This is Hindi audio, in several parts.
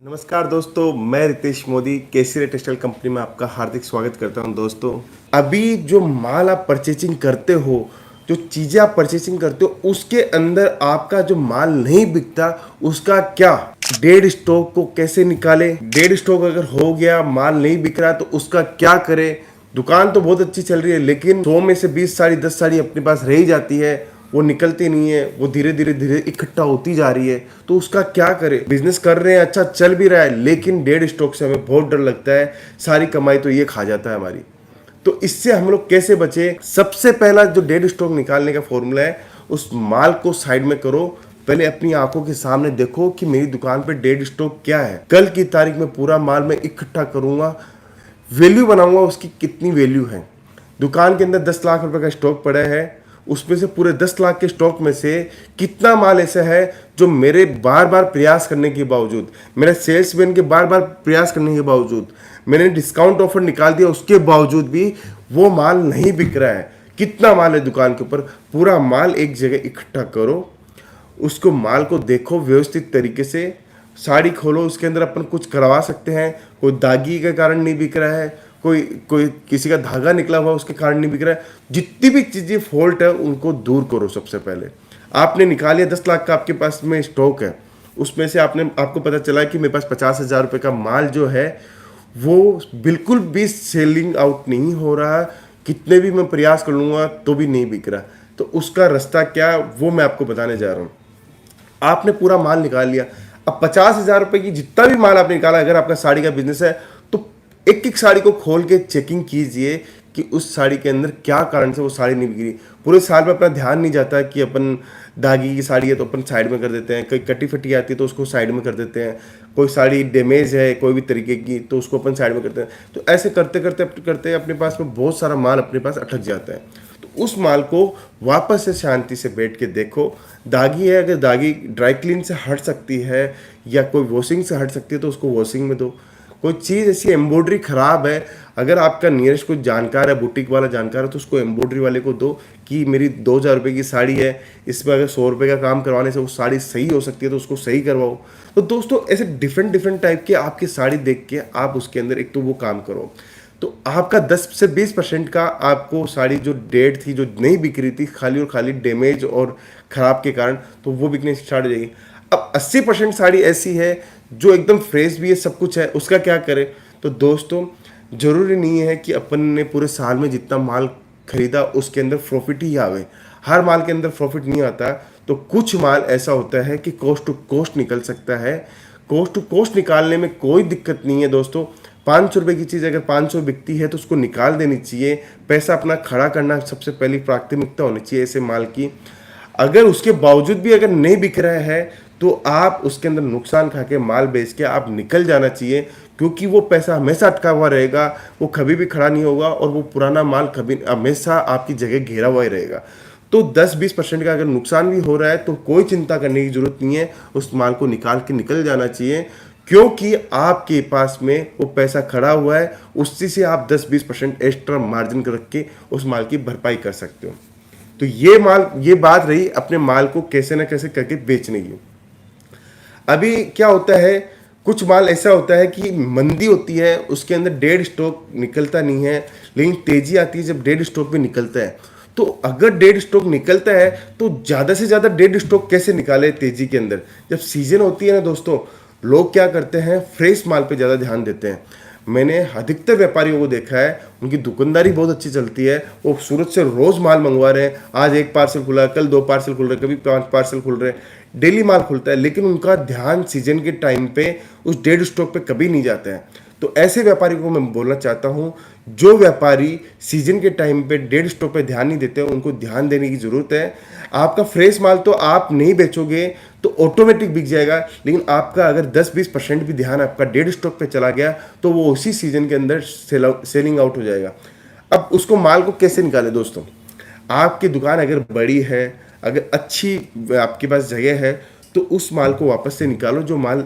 नमस्कार दोस्तों, मैं रितेश मोदी केसरी टेक्सटाइल कंपनी में आपका हार्दिक स्वागत करता हूं। दोस्तों, अभी जो माल आप परचेजिंग करते हो, जो चीज़ें आप परचेजिंग करते हो, उसके अंदर आपका जो माल नहीं बिकता, उसका क्या डेड स्टॉक को कैसे निकाले। डेड स्टॉक अगर हो गया, माल नहीं बिक रहा, तो उसका क्या करें। दुकान तो बहुत अच्छी चल रही है, लेकिन 100 में से 20 साड़ी 10 साड़ी अपने पास रह ही जाती है, वो निकलती नहीं है, वो धीरे धीरे धीरे इकट्ठा होती जा रही है। तो उसका क्या करें। बिजनेस कर रहे हैं, अच्छा चल भी रहा है, लेकिन डेड स्टॉक से हमें बहुत डर लगता है, सारी कमाई तो ये खा जाता है हमारी। तो इससे हम लोग कैसे बचे। सबसे पहला जो डेड स्टॉक निकालने का फॉर्मूला है, उस माल को साइड में करो। पहले अपनी आंखों के सामने देखो कि मेरी दुकान पे डेड स्टॉक क्या है। कल की तारीख में पूरा माल मैं इकट्ठा करूंगा, वैल्यू बनाऊंगा उसकी कितनी वैल्यू है। दुकान के अंदर 10 लाख रुपए का स्टॉक पड़ा है, उसमें से पूरे 10 लाख के स्टॉक में से कितना माल ऐसा है जो मेरे बार बार प्रयास करने के बावजूद, मेरे सेल्समैन के बार बार प्रयास करने के बावजूद, मैंने डिस्काउंट ऑफर निकाल दिया, उसके बावजूद भी वो माल नहीं बिक रहा है। कितना माल है दुकान के ऊपर, पूरा माल एक जगह इकट्ठा करो, उसको माल को देखो व्यवस्थित तरीके से। साड़ी खोलो, उसके अंदर अपन कुछ करवा सकते हैं। कोई दागी के कारण नहीं बिक रहा है, कोई कोई किसी का धागा निकला हुआ उसके कारण नहीं बिक रहा है। जितनी भी चीज़ें फॉल्ट है उनको दूर करो। सबसे पहले आपने निकाल लिया 10 लाख का आपके पास में स्टॉक है, उसमें से आपको पता चला कि मेरे पास 50,000 रुपये का माल जो है वो बिल्कुल भी सेलिंग आउट नहीं हो रहा। कितने भी मैं प्रयास कर लूँगा तो भी नहीं बिक रहा। तो उसका रास्ता क्या, वो मैं आपको बताने जा रहा हूँ। आपने पूरा माल निकाल लिया, अब 50,000 रुपए की जितना भी माल आपने निकाला, अगर आपका साड़ी का बिजनेस है तो एक एक साड़ी को खोल के चेकिंग कीजिए कि उस साड़ी के अंदर क्या कारण से वो साड़ी नहीं बिक रही। पूरे साल में अपना ध्यान नहीं जाता कि अपन दागी की साड़ी है तो अपन साइड में कर देते हैं, कोई कटी फटी आती है तो उसको साइड में कर देते हैं, कोई साड़ी डैमेज है कोई भी तरीके की तो उसको अपन साइड में करते हैं। तो ऐसे करते करते करते अपने पास में बहुत सारा माल अपने पास अटक जाता है। तो उस माल को वापस से शांति से बैठ के देखो। दागी है, अगर दागी ड्राई क्लीन से हट सकती है या कोई वॉशिंग से हट सकती है तो उसको वॉशिंग में दो। कोई चीज़ ऐसी एम्ब्रॉयडरी खराब है, अगर आपका नियरेस्ट कोई जानकार है, बुटीक वाला जानकार है, तो उसको एम्ब्रॉयडरी वाले को दो कि मेरी 2,000 रुपये की साड़ी है, इसमें अगर 100 रुपये का काम करवाने से वो साड़ी सही हो सकती है तो उसको सही करवाओ। तो दोस्तों, ऐसे डिफरेंट डिफरेंट टाइप की आपकी साड़ी देख के आप उसके अंदर एक तो वो काम करो, तो आपका 10 से 20% का आपको साड़ी जो डेट थी, जो नहीं बिक रही थी, खाली और खाली डैमेज और ख़राब के कारण, तो वो बिकने स्टार्ट हो जाएगी। अब 80% साड़ी ऐसी है जो एकदम फ्रेश भी है, सब कुछ है, उसका क्या करें। तो दोस्तों, ज़रूरी नहीं है कि अपन ने पूरे साल में जितना माल खरीदा उसके अंदर प्रॉफिट ही आवे। हर माल के अंदर प्रॉफिट नहीं आता। तो कुछ माल ऐसा होता है कि कॉस्ट टू कॉस्ट निकल सकता है। कॉस्ट टू कॉस्ट निकालने में कोई दिक्कत नहीं है दोस्तों। 500 रुपये की चीज़ अगर 500 बिकती है तो उसको निकाल देनी चाहिए। पैसा अपना खड़ा करना सबसे पहली प्राथमिकता होनी चाहिए ऐसे माल की। अगर उसके बावजूद भी अगर नहीं बिक रहा है तो आप उसके अंदर नुकसान खा के माल बेच के आप निकल जाना चाहिए, क्योंकि वो पैसा हमेशा अटका हुआ रहेगा, वो कभी भी खड़ा नहीं होगा और वो पुराना माल कभी हमेशा आपकी जगह घेरा हुआ ही रहेगा। तो 10-20% का अगर नुकसान भी हो रहा है तो कोई चिंता करने की जरूरत नहीं है, उस माल को निकाल के निकल जाना चाहिए, क्योंकि आपके पास में वो पैसा खड़ा हुआ है, उसी से आप 10-20% एक्स्ट्रा मार्जिन रख के उस माल की भरपाई कर सकते हो। तो ये बात रही अपने माल को कैसे ना कैसे करके बेचने की। अभी क्या होता है, कुछ माल ऐसा होता है कि मंदी होती है, उसके अंदर डेड स्टॉक निकलता नहीं है, लेकिन तेजी आती है जब डेड स्टॉक भी निकलता है। तो अगर डेड स्टॉक निकलता है तो ज़्यादा से ज़्यादा डेड स्टॉक कैसे निकाले तेजी के अंदर। जब सीजन होती है ना दोस्तों, लोग क्या करते हैं, फ्रेश माल पे ज़्यादा ध्यान देते हैं। मैंने अधिकतर व्यापारियों को देखा है, उनकी दुकानदारी बहुत अच्छी चलती है, वो सूरत से रोज़ माल मंगवा रहे हैं। आज 1 पार्सल खुला, कल 2 पार्सल खुल रहे, कभी 5 पार्सल खुल रहे, डेली माल खुलता है, लेकिन उनका ध्यान सीजन के टाइम पे उस डेड स्टॉक पे कभी नहीं जाता है। तो ऐसे व्यापारी को मैं बोलना चाहता हूँ, जो व्यापारी सीजन के टाइम पे डेड स्टॉक पे ध्यान नहीं देते, उनको ध्यान देने की ज़रूरत है। आपका फ्रेश माल तो आप नहीं बेचोगे तो ऑटोमेटिक बिक जाएगा, लेकिन आपका अगर 10-20% भी ध्यान आपका डेड स्टॉक पे चला गया तो वो उसी सीजन के अंदर सेलिंग आउट हो जाएगा। अब उसको माल को कैसे निकाले दोस्तों। आपकी दुकान अगर बड़ी है, अगर अच्छी आपके पास जगह है, तो उस माल को वापस से निकालो जो माल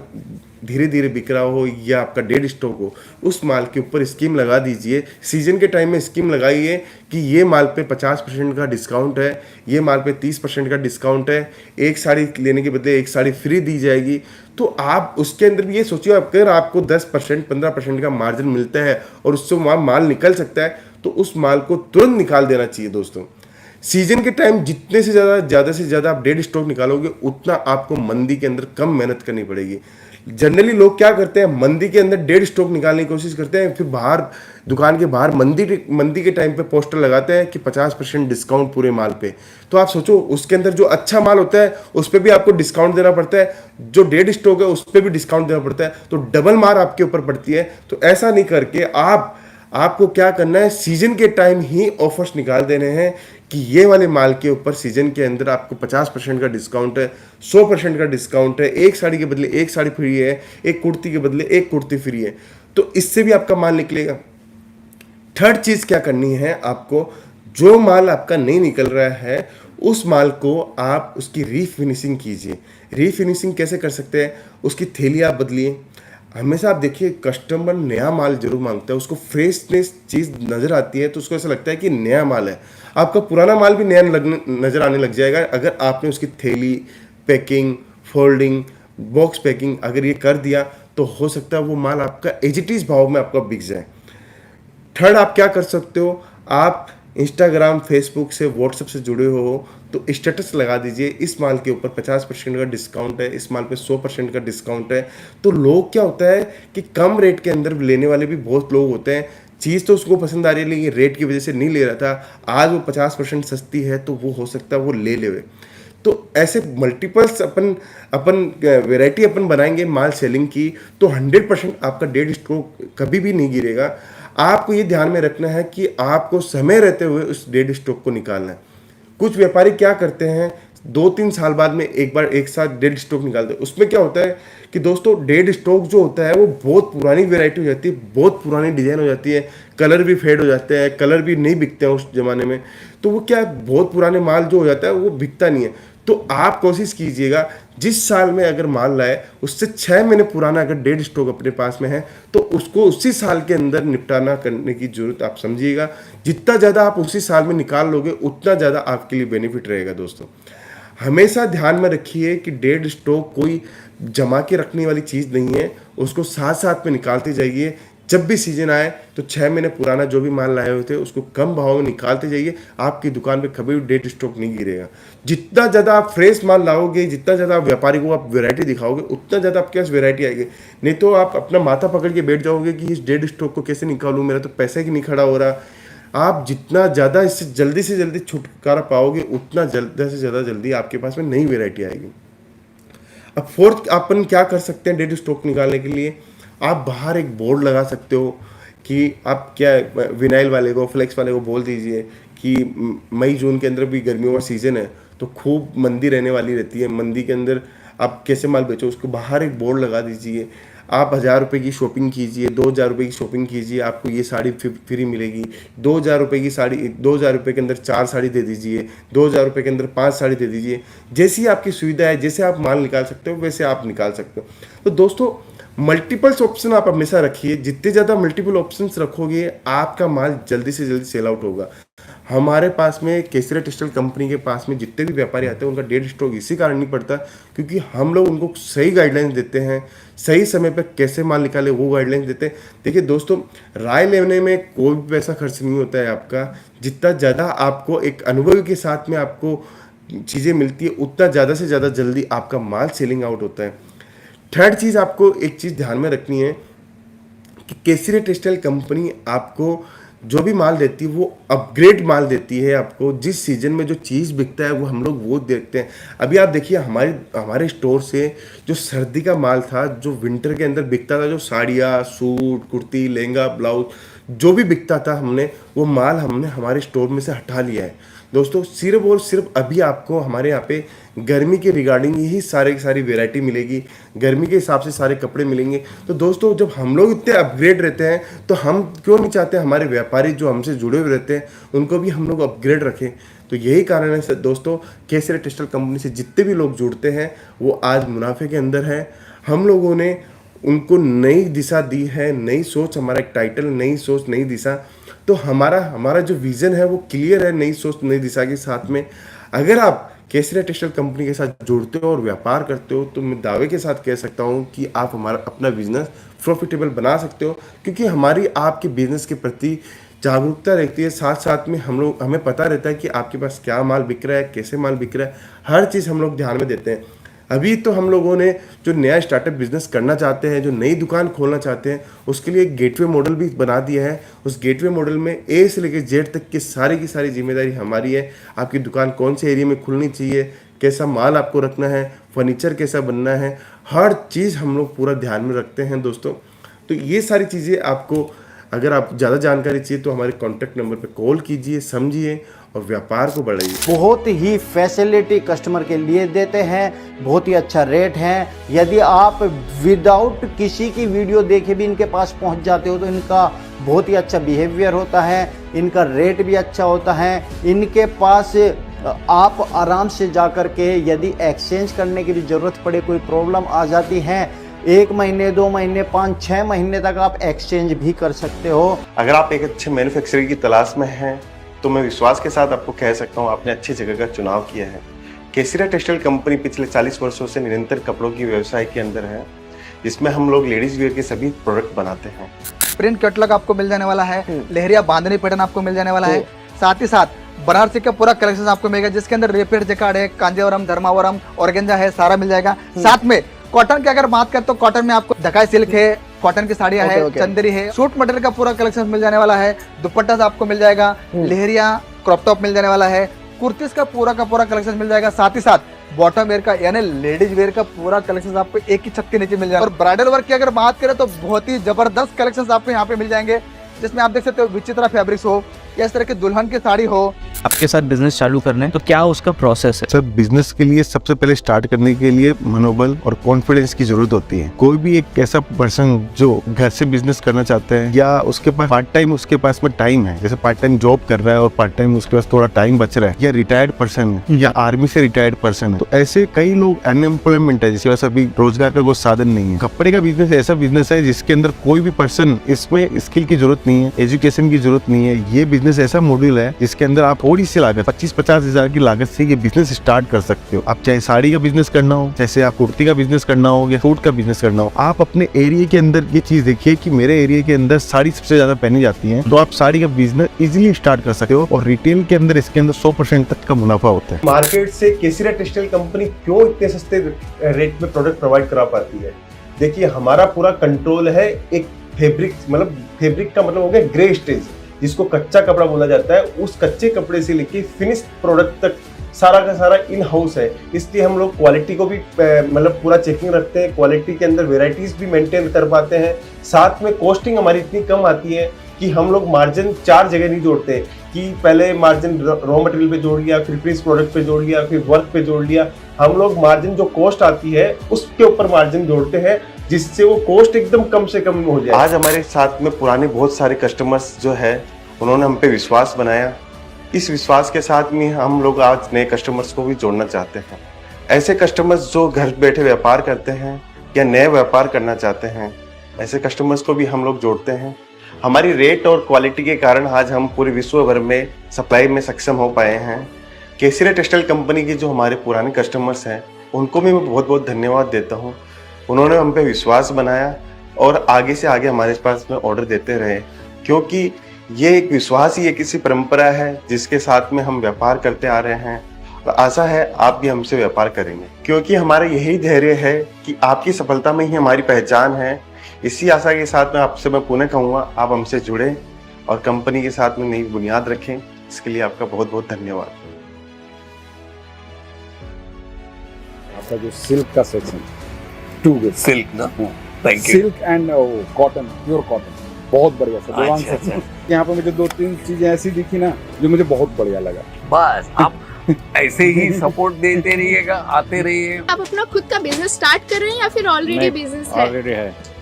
धीरे धीरे बिक रहा हो या आपका डेड स्टॉक हो, उस माल के ऊपर स्कीम लगा दीजिए। सीजन के टाइम में स्कीम लगाइए कि ये माल पे 50% का डिस्काउंट है, ये माल पे 30% का डिस्काउंट है, एक साड़ी लेने के बदले एक साड़ी फ्री दी जाएगी। तो आप उसके अंदर भी ये सोचिए, अगर आपको 10% 15% का मार्जिन मिलता है और उससे माल निकल सकता है, तो उस माल को तुरंत निकाल देना चाहिए दोस्तों। सीजन के टाइम जितने से ज़्यादा से ज़्यादा आप डेड स्टॉक निकालोगे, उतना आपको मंदी के अंदर कम मेहनत करनी पड़ेगी। जनरली लोग क्या करते हैं, मंदी के अंदर डेड स्टॉक निकालने की कोशिश करते हैं, फिर बाहर दुकान के बाहर मंदी के टाइम पे पोस्टर लगाते हैं कि 50% डिस्काउंट पूरे माल पे। तो आप सोचो, उसके अंदर जो अच्छा माल होता है उस पर भी आपको डिस्काउंट देना पड़ता है, जो डेड स्टॉक है उस पर भी डिस्काउंट देना पड़ता है, तो डबल मार आपके ऊपर पड़ती है। तो ऐसा नहीं करके आपको क्या करना है, सीजन के टाइम ही ऑफर्स निकाल देने हैं कि ये वाले माल के ऊपर सीजन के अंदर आपको 50% का डिस्काउंट है, 100% का डिस्काउंट है, एक साड़ी के बदले एक साड़ी फ्री है, एक कुर्ती के बदले एक कुर्ती फ्री है। तो इससे भी आपका माल निकलेगा। थर्ड चीज क्या करनी है आपको, जो माल आपका नहीं निकल रहा है उस माल को आप उसकी रीफिनिशिंग कीजिए। रीफिनिशिंग कैसे कर सकते हैं, उसकी थैली आप बदलिए। हमेशा आप देखिए, कस्टमर नया माल जरूर मांगता है, उसको फ्रेशनेस चीज़ नज़र आती है तो उसको ऐसा लगता है कि नया माल है। आपका पुराना माल भी नया नज़र आने लग जाएगा अगर आपने उसकी थैली, पैकिंग, फोल्डिंग, बॉक्स पैकिंग अगर ये कर दिया, तो हो सकता है वो माल आपका एज इट इज़ भाव में आपका बिक जाए। थर्ड आप क्या कर सकते हो, आप इंस्टाग्राम, फेसबुक से, व्हाट्सएप से जुड़े हो तो स्टेटस लगा दीजिए, इस माल के ऊपर 50% का डिस्काउंट है, इस माल पे 100% का डिस्काउंट है। तो लोग क्या होता है कि कम रेट के अंदर लेने वाले भी बहुत लोग होते हैं, चीज़ तो उसको पसंद आ रही है लेकिन रेट की वजह से नहीं ले रहा था, आज वो 50% सस्ती है तो वो हो सकता है वो ले ले। तो ऐसे मल्टीपल्स अपन अपन वैरायटी अपन बनाएंगे माल सेलिंग की, तो 100% आपका डेड स्टॉक कभी भी नहीं गिरेगा। आपको ये ध्यान में रखना है कि आपको समय रहते हुए उस डेड स्टॉक को निकालना है। कुछ व्यापारी क्या करते हैं, 2-3 साल बाद में एक बार एक साथ डेड स्टॉक निकालते हैं। उसमें क्या होता है कि दोस्तों, डेड स्टॉक जो होता है वो बहुत पुरानी वैरायटी हो जाती है, बहुत पुरानी डिजाइन हो जाती है, कलर भी फेड हो जाते हैं, कलर भी नहीं बिकते हैं उस जमाने में। तो वो क्या, बहुत पुराने माल जो हो जाता है वो बिकता नहीं है। तो आप कोशिश कीजिएगा, जिस साल में अगर माल लाए उससे 6 महीने पुराना अगर डेड स्टॉक अपने पास में है तो उसको उसी साल के अंदर निपटाना करने की जरूरत आप समझिएगा। जितना ज़्यादा आप उसी साल में निकाल लोगे उतना ज़्यादा आपके लिए बेनिफिट रहेगा दोस्तों। हमेशा ध्यान में रखिए कि डेड स्टॉक कोई जमा के रखने वाली चीज़ नहीं है, उसको साथ साथ में निकालते जाइए। जब भी सीजन आए तो 6 महीने पुराना जो भी माल लाए हुए थे उसको कम भाव में निकालते जाइए, आपकी दुकान पे कभी भी डेड स्टॉक नहीं गिरेगा। जितना ज़्यादा आप फ्रेश माल लाओगे, जितना ज़्यादा आप व्यापारी को आप वैरायटी दिखाओगे, उतना ज़्यादा आपके पास वैरायटी आएगी। नहीं तो आप अपना माथा पकड़ के बैठ जाओगे कि इस डेड स्टॉक को कैसे निकालूं, मेरा तो पैसा ही नहीं खड़ा हो रहा। आप जितना ज़्यादा इससे जल्दी से जल्दी छुटकारा पाओगे, उतना ज़्यादा से ज़्यादा जल्दी आपके पास में नई वैरायटी आएगी। अब फोर्थ अपन क्या कर सकते हैं डेड स्टॉक निकालने के लिए, आप बाहर एक बोर्ड लगा सकते हो कि आप क्या, विनाइल वाले को, फ्लेक्स वाले को बोल दीजिए कि मई जून के अंदर भी गर्मियों का सीज़न है तो खूब मंदी रहने वाली रहती है, मंदी के अंदर आप कैसे माल बेचो, उसको बाहर एक बोर्ड लगा दीजिए। आप 1000 रुपये की शॉपिंग कीजिए, 2000 रुपये की शॉपिंग कीजिए, आपको ये साड़ी फ्री मिलेगी। 2000 रुपये की साड़ी, 2000 रुपये के अंदर 4 साड़ी दे दीजिए, 2000 रुपये के अंदर 5 साड़ी दे दीजिए। जैसी आपकी सुविधा है, जैसे आप माल निकाल सकते हो वैसे आप निकाल सकते हो। तो दोस्तों, मल्टीपल्स ऑप्शन आप हमेशा रखिए, जितने ज़्यादा मल्टीपल ऑप्शंस रखोगे आपका माल जल्दी से जल्दी सेल आउट होगा। हमारे पास में केसरी टेक्सटाइल कंपनी के पास में जितने भी व्यापारी आते हैं उनका डेड स्टॉक इसी कारण नहीं पड़ता क्योंकि हम लोग उनको सही गाइडलाइंस देते हैं, सही समय पर कैसे माल निकाले वो गाइडलाइंस देते हैं। देखिए दोस्तों, राय लेने में कोई भी पैसा खर्च नहीं होता है आपका। जितना ज़्यादा आपको एक अनुभव के साथ में आपको चीज़ें मिलती है, उतना ज़्यादा से ज़्यादा जल्दी आपका माल सेलिंग आउट होता है। थर्ड चीज़, आपको एक चीज़ ध्यान में रखनी है कि केसरी टेक्सटाइल कंपनी आपको जो भी माल देती है वो अपग्रेड माल देती है। आपको जिस सीजन में जो चीज़ बिकता है वो हम लोग वो देखते हैं। अभी आप देखिए, हमारे स्टोर से जो सर्दी का माल था, जो विंटर के अंदर बिकता था, जो साड़ियाँ, सूट, कुर्ती, लहंगा, ब्लाउज जो भी बिकता था, वो माल हमने हमारे स्टोर में से हटा लिया है दोस्तों। सिर्फ और सिर्फ अभी आपको हमारे यहाँ पे गर्मी के रिगार्डिंग ही सारी वैरायटी मिलेगी, गर्मी के हिसाब से सारे कपड़े मिलेंगे। तो दोस्तों, जब हम लोग इतने अपग्रेड रहते हैं तो हम क्यों नहीं चाहते हमारे व्यापारी जो हमसे जुड़े हुए रहते हैं उनको भी हम लोग अपग्रेड रखें। तो यही कारण है दोस्तों, केसरी टेक्सटाइल कंपनी से जितने भी लोग जुड़ते हैं वो आज मुनाफे के अंदर हैं। हम लोगों ने उनको नई दिशा दी है, नई सोच, हमारा एक टाइटल, नई सोच नई दिशा। तो हमारा जो विज़न है वो क्लियर है, नई सोच नई दिशा के साथ में। अगर आप केसरिया टेक्सटाइल कंपनी के साथ जुड़ते हो और व्यापार करते हो तो मैं दावे के साथ कह सकता हूँ कि आप हमारा अपना बिजनेस प्रॉफिटेबल बना सकते हो, क्योंकि हमारी आपके बिजनेस के प्रति जागरूकता रहती है। साथ साथ में हमें पता रहता है कि आपके पास क्या माल बिक रहा है, कैसे माल बिक रहा है, हर चीज़ हम लोग ध्यान में देते हैं। अभी तो हम लोगों ने जो नया स्टार्टअप बिजनेस करना चाहते हैं, जो नई दुकान खोलना चाहते हैं, उसके लिए एक गेटवे मॉडल भी बना दिया है। उस गेटवे मॉडल में ए से लेकर जेड तक की सारी जिम्मेदारी हमारी है। आपकी दुकान कौन से एरिया में खुलनी चाहिए, कैसा माल आपको रखना है, फर्नीचर कैसा बनना है, हर चीज़ हम लोग पूरा ध्यान में रखते हैं दोस्तों। तो ये सारी चीज़ें आपको, अगर आप ज़्यादा जानकारी चाहिए तो हमारे कॉन्टैक्ट नंबर पर कॉल कीजिए, समझिए और व्यापार को बढ़ाइए। बहुत ही फैसिलिटी कस्टमर के लिए देते हैं, बहुत ही अच्छा रेट है। यदि आप विदाउट किसी की वीडियो देखे भी इनके पास पहुंच जाते हो तो इनका बहुत ही अच्छा बिहेवियर होता है, इनका रेट भी अच्छा होता है। इनके पास आप आराम से जा कर के यदि एक्सचेंज करने की भी ज़रूरत पड़े, कोई प्रॉब्लम आ जाती है, 1 महीने 2 महीने 5-6 महीने तक आप एक्सचेंज भी कर सकते हो। अगर आप एक अच्छे मैन्युफैक्चरर की तलाश में हैं तो मैं विश्वास के साथ आपको कह सकता हूँ आपने अच्छी जगह का चुनाव किया है। केसरिया टेक्सटाइल कंपनी पिछले 40 वर्षों से निरंतर कपड़ों की व्यवसाय के अंदर है, जिसमें हम लोग लेडीज वेयर के सभी प्रोडक्ट बनाते हैं। प्रिंट कैटलॉग आपको मिल जाने वाला है, लहरिया बांधनी पैटर्न आपको मिल जाने वाला है, साथ ही साथ बनारसी का पूरा कलेक्शन आपको मिलेगा, जिसके अंदर रेपेड जकार्ड है, कांजीवरम, धर्मावरम, ऑर्गेंजा है, सारा मिल जाएगा। साथ में कॉटन की अगर बात करें तो कॉटन में आपको ढकाई सिल्क है, कॉटन की साड़ियां है, चंदेरी है, सूट मटेरियल का पूरा कलेक्शन मिल जाने वाला है, दुपट्टा आपको मिल जाएगा, लहरिया क्रॉप टॉप मिल जाने वाला है, कुर्तीस का पूरा कलेक्शन मिल जाएगा। साथ ही साथ बॉटम वेयर का यानी लेडीज वेयर का पूरा कलेक्शन आपको एक ही छत के नीचे मिल जाएगा। और ब्राइडल वर्क की अगर बात करें तो बहुत ही जबरदस्त कलेक्शन आपको यहाँ पे मिल जाएंगे, जिसमें आप देख सकते हो विचित्रा फैब्रिक्स हो या इस तरह की दुल्हन की साड़ी हो। आपके साथ बिजनेस चालू करना है तो क्या उसका प्रोसेस है? सर, बिजनेस के लिए सबसे पहले स्टार्ट करने के लिए मनोबल और कॉन्फिडेंस की जरूरत होती है। कोई भी एक ऐसा पर्सन जो घर से बिजनेस करना चाहता है या उसके पास पार्ट टाइम उसके पास में टाइम है, जैसे पार्ट टाइम जॉब कर रहा है और पार्ट टाइम उसके पास थोड़ा टाइम बच रहा है, या रिटायर्ड पर्सन है या आर्मी से रिटायर्ड पर्सन है, तो ऐसे कई लोग अनएम्प्लॉयमेंट है जिसके पास अभी रोजगार का कोई साधन नहीं है। कपड़े का बिजनेस ऐसा बिजनेस है जिसके अंदर कोई भी पर्सन, इसमें स्किल की जरूरत नहीं है, एजुकेशन की जरूरत नहीं है। ये बिजनेस ऐसा मॉड्यूल है जिसके अंदर आप थोड़ी सी लागत 25-50 हजार की लागत से ये बिजनेस स्टार्ट कर सकते हो। आप चाहे साड़ी का बिजनेस करना हो, जैसे आप कुर्ती का बिजनेस करना हो या सूट का बिजनेस करना हो, आप अपने एरिया के अंदर ये चीज देखिए कि मेरे एरिया के अंदर साड़ी सबसे ज्यादा पहनी जाती है, तो आप साड़ी का बिजनेस इजीली स्टार्ट कर सकते हो। और रिटेल के अंदर इसके अंदर 100% तक का मुनाफा होता है। मार्केट से केसरिया टेक्सटाइल कंपनी क्यों इतने सस्ते रेट में प्रोडक्ट प्रोवाइड करा पाती है? देखिए, हमारा पूरा कंट्रोल है एक फैब्रिक का मतलब हो गया ग्रे स्टेज, जिसको कच्चा कपड़ा बोला जाता है। उस कच्चे कपड़े से लेके फिनिश प्रोडक्ट तक सारा का सारा इन हाउस है। इसलिए हम लोग क्वालिटी को भी मतलब पूरा चेकिंग रखते हैं, क्वालिटी के अंदर वेराइटीज भी मेंटेन कर पाते हैं। साथ में कॉस्टिंग हमारी इतनी कम आती है कि हम लोग मार्जिन 4 जगह नहीं जोड़ते कि पहले मार्जिन रॉ मटेरियल पे जोड़ लिया, फिर फिनिश प्रोडक्ट पे जोड़ लिया, फिर वर्क पे जोड़ लिया। हम लोग मार्जिन जो कॉस्ट आती है उसके ऊपर मार्जिन जोड़ते हैं, जिससे वो कॉस्ट एकदम कम से कम हो जाए। आज हमारे साथ में पुराने बहुत सारे कस्टमर्स जो है, उन्होंने हम पे विश्वास बनाया। इस विश्वास के साथ में हम लोग आज नए कस्टमर्स को भी जोड़ना चाहते हैं। ऐसे कस्टमर्स जो घर बैठे व्यापार करते हैं या नए व्यापार करना चाहते हैं, ऐसे कस्टमर्स को भी हम लोग जोड़ते हैं। हमारी रेट और क्वालिटी के कारण आज हम पूरे विश्व भर में सप्लाई में सक्षम हो पाए हैं। केसरिया टेक्सटाइल कंपनी के जो हमारे पुराने कस्टमर्स हैं, उनको भी मैं बहुत बहुत धन्यवाद देता हूँ। उन्होंने हम पे विश्वास बनाया और आगे से आगे हमारे पास में ऑर्डर देते रहे, क्योंकि ये एक विश्वास ही एक ऐसी परंपरा है जिसके साथ में हम व्यापार करते आ रहे हैं। और आशा है आप भी हमसे व्यापार करेंगे, क्योंकि हमारा यही धैर्य है कि आपकी सफलता में ही हमारी पहचान है। इसी आशा के साथ में आपसे मैं पुनः कहूँगा, आप हमसे जुड़ें और कंपनी के साथ में नई बुनियाद रखें। इसके लिए आपका बहुत बहुत धन्यवाद। आपका जो सिल्क का सेक्शन, टू गुड सिल्क ना, thank you. Silk and cotton, pure cotton, बहुत बढ़िया सर। दीवान सेक्शन यहाँ पे मुझे 2-3 चीजें ऐसी दिखी ना जो मुझे बहुत बढ़िया लगा। बस आप ऐसे ही सपोर्ट देते रहिएगा, आते रहिए। आप अपना खुद का बिजनेस स्टार्ट कर रहे हैं या फिर ऑलरेडी बिजनेस है?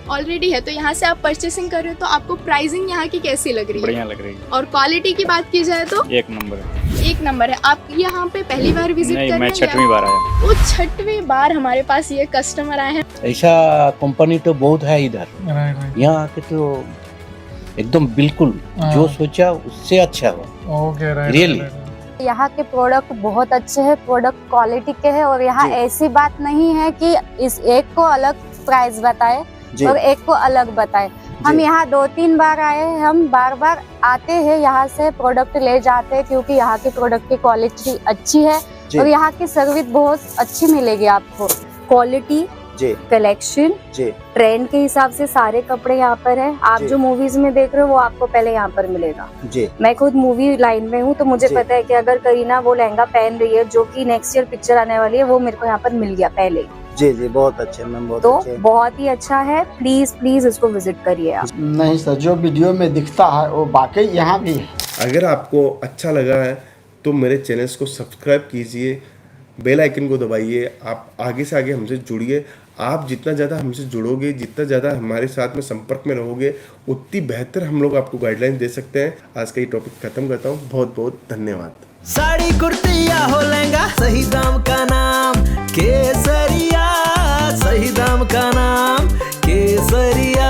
ऑलरेडी है। तो यहाँ से आप परचेसिंग कर रहे हो, तो आपको प्राइसिंग यहाँ की कैसी लग रही है? बढ़िया लग रही है। और क्वालिटी की बात की जाए तो एक नंबर है। एक नंबर है। आप यहाँ पे पहली बार विजिट कर रहे हैं? मैं छठवीं बार आया। वो 6वीं बार हमारे पास ये कस्टमर आए हैं। ऐसा कंपनी तो बहुत है इधर, यहाँ आके तो एकदम बिल्कुल जो सोचा उससे अच्छा हुआ। रियली यहाँ के प्रोडक्ट बहुत अच्छे हैं, प्रोडक्ट क्वालिटी के हैं और यहाँ ऐसी बात नहीं है कि इस एक को अलग प्राइस बताए और एक को अलग बताए। हम यहाँ 2-3 बार आए हैं, हम बार बार आते हैं, यहाँ से प्रोडक्ट ले जाते हैं क्योंकि यहाँ की प्रोडक्ट की क्वालिटी अच्छी है और यहाँ की सर्विस बहुत अच्छी मिलेगी आपको। क्वालिटी, कलेक्शन, ट्रेंड के हिसाब से सारे कपड़े यहाँ पर है। आप जो मूवीज में देख रहे हो वो आपको पहले यहाँ पर मिलेगा। मैं खुद मूवी लाइन में हूँ तो मुझे पता है कि अगर करीना वो लहंगा पहन रही है जो कि नेक्स्ट ईयर पिक्चर आने वाली है, वो मेरे को यहाँ पर मिल गया पहले। जी बहुत अच्छे मैम, बहुत तो अच्छे। बहुत ही अच्छा है, प्लीज इसको विजिट करिए आप। नहीं सर, जो वीडियो में दिखता है वो बाकी यहाँ भी है। अगर आपको अच्छा लगा है तो मेरे चैनल्स को सब्सक्राइब कीजिए, बेल आइकन को दबाइए। आप आगे से आगे हमसे जुड़िए। आप जितना ज़्यादा हमसे जुड़ोगे, जितना ज़्यादा हमारे साथ में संपर्क में रहोगे, उतनी बेहतर हम लोग आपको गाइडलाइन दे सकते हैं। आज का ये टॉपिक खत्म करता हूँ। बहुत बहुत धन्यवाद। साड़ी कुर्ती या हो लहंगा, सही दाम का नाम केसरिया, सही दाम का नाम केसरिया।